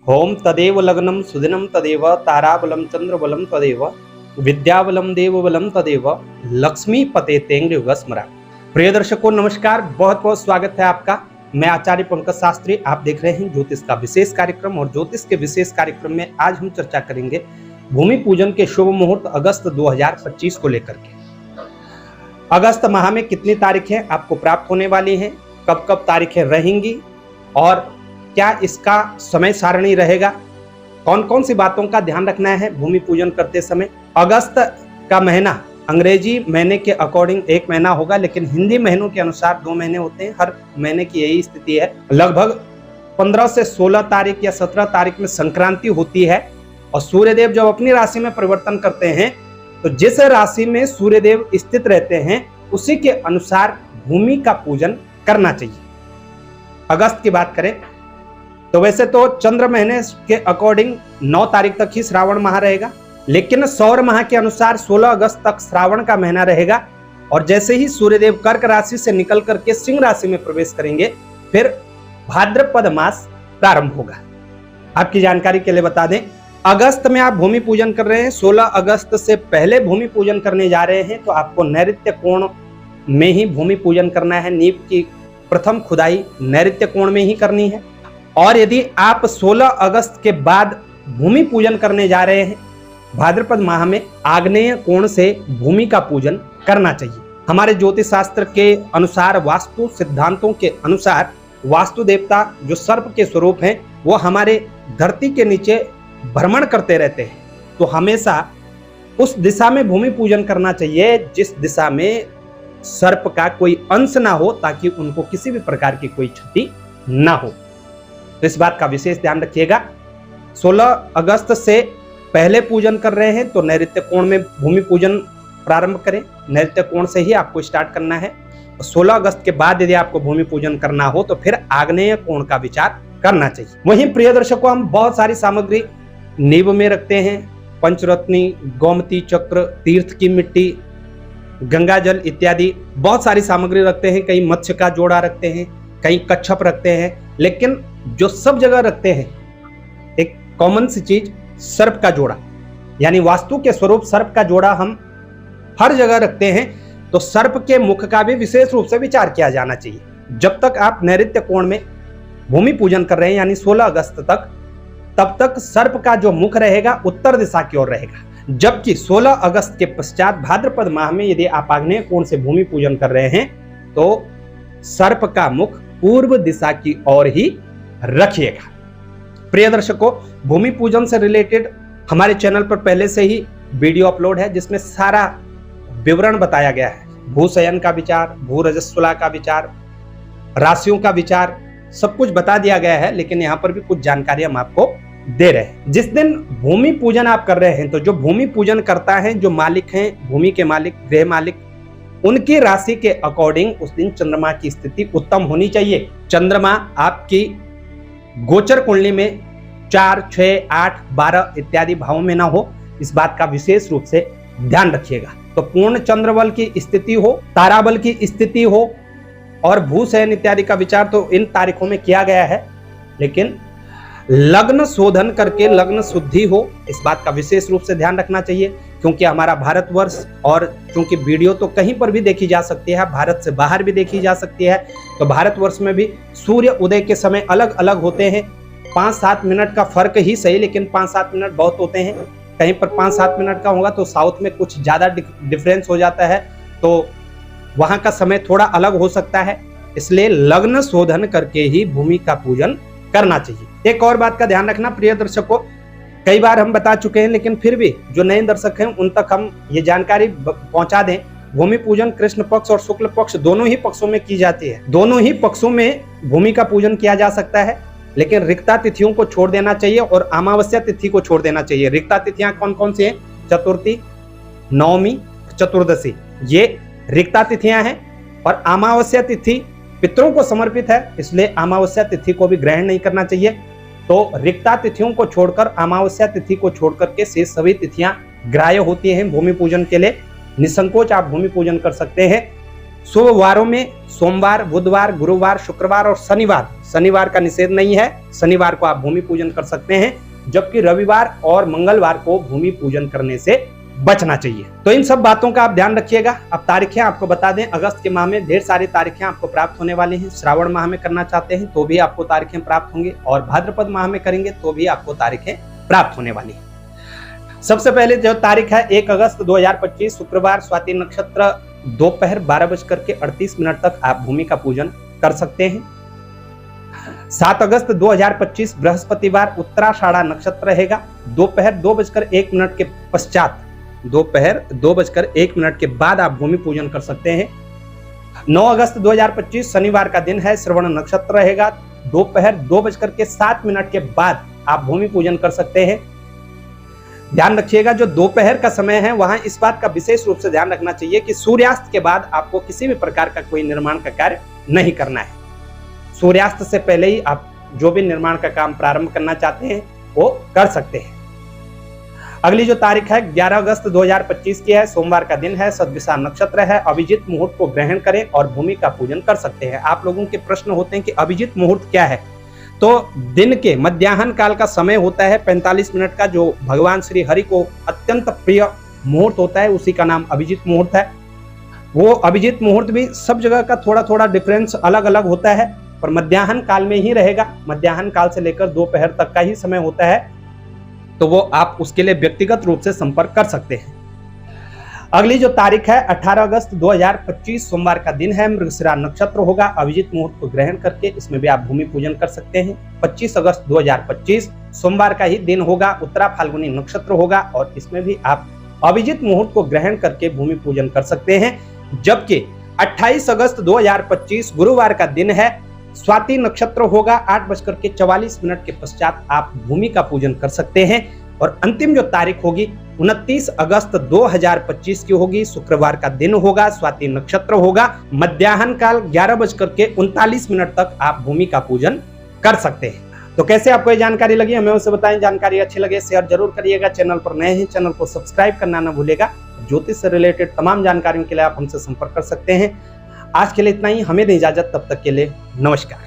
Home तदेव लग्नम सुदिनम तदेव ताराबलम चंद्रबलम तदेव विद्याबलम देवबलम तदेव लक्ष्मी पते तेंग युग स्मरा। प्रिय दर्शकों नमस्कार, बहुत बहुत स्वागत है आपका। मैं आचार्य पंकज शास्त्री, आप देख रहे हैं ज्योतिष का विशेष कार्यक्रम। और ज्योतिष के विशेष कार्यक्रम में आज हम चर्चा करेंगे भूमि पूजन के शुभ मुहूर्त अगस्त 2025 को लेकर के। अगस्त माह में कितनी तारीखें आपको प्राप्त होने वाली हैं, कब कब तारीखें रहेंगी और क्या इसका समय सारणी रहेगा, कौन कौन सी बातों का ध्यान रखना है भूमि पूजन करते समय। अगस्त का महीना अंग्रेजी महीने के अकॉर्डिंग एक महीना होगा, लेकिन हिंदी महीनों के अनुसार 2 महीने होते हैं। हर महीने की यही स्थिति है। लगभग 15 से 16 तारीख या 17 तारीख में संक्रांति होती है और सूर्यदेव जब अपनी राशि में परिवर्तन करते हैं तो जिस राशि में सूर्यदेव स्थित रहते हैं उसी के अनुसार भूमि का पूजन करना चाहिए। अगस्त की बात करें तो वैसे तो चंद्र महीने के अकॉर्डिंग 9 तारीख तक ही श्रावण माह रहेगा, लेकिन सौर माह के अनुसार 16 अगस्त तक श्रावण का महीना रहेगा। और जैसे ही सूर्यदेव कर्क राशि से निकल करके सिंह राशि में प्रवेश करेंगे फिर भाद्रपद मास प्रारंभ होगा। आपकी जानकारी के लिए बता दें, अगस्त में आप भूमि पूजन कर रहे हैं, 16 अगस्त से पहले भूमि पूजन करने जा रहे हैं तो आपको नैऋत्य कोण में ही भूमि पूजन करना है। नींव की प्रथम खुदाई नैऋत्य कोण में ही करनी है। और यदि आप 16 अगस्त के बाद भूमि पूजन करने जा रहे हैं भाद्रपद माह में आग्नेय कोण से भूमि का पूजन करना चाहिए। हमारे ज्योतिष शास्त्र के अनुसार, वास्तु सिद्धांतों के अनुसार, वास्तु देवता जो सर्प के स्वरूप हैं वो हमारे धरती के नीचे भ्रमण करते रहते हैं, तो हमेशा उस दिशा में भूमि पूजन करना चाहिए जिस दिशा में सर्प का कोई अंश ना हो, ताकि उनको किसी भी प्रकार की कोई क्षति ना हो। तो इस बात का विशेष ध्यान रखिएगा। 16 अगस्त से पहले पूजन कर रहे हैं तो नैऋत्य कोण में भूमि पूजन प्रारंभ करें। नैऋत्य कोण से ही आपको स्टार्ट करना है। 16 अगस्त के बाद यदि आपको भूमि पूजन करना हो तो फिर आग्नेय कोण का विचार करना चाहिए। वहीं प्रिय दर्शकों, हम बहुत सारी सामग्री नींव में रखते हैं। पंचरत्नी, गोमती चक्र, तीर्थ की मिट्टी, गंगा जल इत्यादि बहुत सारी सामग्री रखते हैं। कई मत्स्य का जोड़ा रखते हैं, कई कच्छप रखते हैं, लेकिन जो सब जगह रखते हैं एक कॉमन सी चीज, सर्प का जोड़ा, यानी वास्तु के स्वरूप सर्प का जोड़ा हम हर जगह रखते हैं। तो सर्प के मुख का भी विशेष रूप से विचार किया जाना चाहिए। जब तक आप नैऋत्य कोण में भूमि पूजन कर रहे हैं यानी 16 अगस्त तक, तब तक सर्प का जो मुख रहेगा उत्तर दिशा की ओर रहेगा। जबकि 16 अगस्त के पश्चात भाद्रपद माह में यदि आप आग्नेय कोण से भूमि पूजन कर रहे हैं तो सर्प का मुख पूर्व दिशा की ओर ही रखिएगा। प्रिय दर्शकों, भूमि पूजन से रिलेटेड हमारे चैनल पर पहले से ही वीडियो अपलोड है जिसमें सारा विवरण बताया गया है। भूशयन का विचार, भू रजस्वला का विचार, राशियों का विचार, सब कुछ बता दिया गया है, लेकिन यहाँ पर भी कुछ जानकारी हम आपको दे रहे हैं। जिस दिन भूमि पूजन आप कर रहे हैं तो जो भूमि पूजन करता है, जो मालिक हैं, भूमि के मालिक, गृह मालिक, उनकी राशि के अकॉर्डिंग उस दिन चंद्रमा की स्थिति उत्तम होनी चाहिए। चंद्रमा आपकी गोचर कुंडली में 4, 6, 8, 12 इत्यादि भावों में ना हो, इस बात का विशेष रूप से ध्यान रखिएगा। तो पूर्ण चंद्रबल की स्थिति हो, ताराबल की स्थिति हो और भूशयन इत्यादि का विचार तो इन तारीखों में किया गया है, लेकिन लग्न शोधन करके लग्न शुद्धि हो, इस बात का विशेष रूप से ध्यान रखना चाहिए। क्योंकि हमारा भारतवर्ष, और क्योंकि वीडियो तो कहीं पर भी देखी जा सकती है, भारत से बाहर भी देखी जा सकती है, तो भारतवर्ष में भी सूर्य उदय के समय अलग अलग होते हैं। 5-7 मिनट का फर्क ही सही, लेकिन 5-7 मिनट बहुत होते हैं। कहीं पर 5-7 मिनट का होगा तो साउथ में कुछ ज्यादा डिफरेंस हो जाता है, तो वहां का समय थोड़ा अलग हो सकता है। इसलिए लग्न शोधन करके ही भूमि का पूजन करना चाहिए। एक और बात का ध्यान रखना प्रिय दर्शकों, कई बार हम बता चुके हैं, लेकिन फिर भी जो नए दर्शक हैं उन तक हम ये जानकारी पहुंचा दें। भूमि पूजन कृष्ण पक्ष और शुक्ल पक्ष दोनों ही पक्षों में की जाती है। दोनों ही पक्षों में भूमि का पूजन किया जा सकता है, लेकिन रिक्ता तिथियों को छोड़ देना चाहिए और अमावस्या तिथि को छोड़ देना चाहिए। रिक्ता तिथियां कौन कौन सी हैं? चतुर्थी, नवमी, चतुर्दशी, ये रिक्ता तिथियां हैं। और अमावस्या तिथि पितरों को समर्पित है, इसलिए अमावस्या तिथि को भी ग्रहण नहीं करना चाहिए। तो रिक्ता तिथियों को छोड़कर, अमावस्या तिथि को छोड़कर के शेष सभी तिथियां ग्राह्य होती हैं भूमि पूजन के लिए। निसंकोच आप भूमि पूजन कर सकते हैं। शुभ वारों में सोमवार, बुधवार, गुरुवार, शुक्रवार और शनिवार का निषेध नहीं है। शनिवार को आप भूमि पूजन कर सकते हैं, जबकि रविवार और मंगलवार को भूमि पूजन करने से बचना चाहिए। तो इन सब बातों का आप ध्यान रखिएगा। अब तारीखें आपको बता दें, अगस्त के माह में ढेर सारी तारीखें आपको प्राप्त होने वाली हैं। श्रावण माह में करना चाहते हैं तो भी आपको तारीखें प्राप्त होंगी, और भाद्रपद माह में करेंगे तो भी आपको तारीखें प्राप्त होने वाली हैं। सबसे पहले जो तारीख है 1 अगस्त 2025 शुक्रवार, स्वाति नक्षत्र, दोपहर 12:38 तक आप भूमि का पूजन कर सकते हैं। 7 अगस्त 2025 बृहस्पतिवार, उत्तराषाढ़ा नक्षत्र रहेगा। दोपहर 2:01 के पश्चात, दोपहर 2:01 के बाद आप भूमि पूजन कर सकते हैं। 9 अगस्त 2025 शनिवार का दिन है, श्रवण नक्षत्र रहेगा। दोपहर 2:07 के बाद आप भूमि पूजन कर सकते हैं। ध्यान रखिएगा, जो दोपहर का समय है वहां इस बात का विशेष रूप से ध्यान रखना चाहिए कि सूर्यास्त के बाद आपको किसी भी प्रकार का कोई निर्माण का कार्य नहीं करना है। सूर्यास्त से पहले ही आप जो भी निर्माण का काम प्रारंभ करना चाहते हैं वो कर सकते हैं। अगली जो तारीख है 11 अगस्त 2025 की है, सोमवार का दिन है, सद्विषा नक्षत्र है। अभिजीत मुहूर्त को ग्रहण करें और भूमि का पूजन कर सकते हैं। आप लोगों के प्रश्न होते हैं कि अभिजीत मुहूर्त क्या है, तो दिन के मध्याह्न काल का समय होता है 45 मिनट का, जो भगवान श्री हरि को अत्यंत प्रिय मुहूर्त होता है, उसी का नाम अभिजीत मुहूर्त है। वो अभिजीत मुहूर्त भी सब जगह का थोड़ा थोड़ा डिफरेंस अलग अलग होता है, पर मध्याह्न काल में ही रहेगा। मध्याह्न काल से लेकर दोपहर तक का ही समय होता है, तो वो आप उसके लिए व्यक्तिगत रूप से संपर्क कर सकते हैं। अगली जो तारीख है 18 अगस्त 2025 सोमवार का दिन है, मृगशिरा नक्षत्र होगा। अभिजीत मुहूर्त को ग्रहण करके इसमें भी आप भूमि पूजन कर सकते हैं। 25 अगस्त 2025 सोमवार का ही दिन होगा, उत्तरा फाल्गुनी नक्षत्र होगा, और इसमें भी आप अभिजीत मुहूर्त को ग्रहण करके भूमि पूजन कर सकते हैं। जबकि 28 अगस्त 2025 गुरुवार का दिन है, स्वाति नक्षत्र होगा। 8:44 के पश्चात आप भूमि का पूजन कर सकते हैं। और अंतिम जो तारीख होगी 29 अगस्त 2025 की होगी, शुक्रवार का दिन होगा, स्वाति नक्षत्र होगा। मध्याह्न काल 11:39 तक आप भूमि का पूजन कर सकते हैं। तो कैसे आपको ये जानकारी लगी हमें उसे बताएं। जानकारी अच्छी लगे शेयर जरूर करिएगा। चैनल पर नए हैं चैनल को सब्सक्राइब करना न भूलेगा। ज्योतिष से रिलेटेड तमाम जानकारियों के लिए आप हमसे संपर्क कर सकते हैं। आज के लिए इतना ही, हमें दें इजाजत, तब तक के लिए नमस्कार।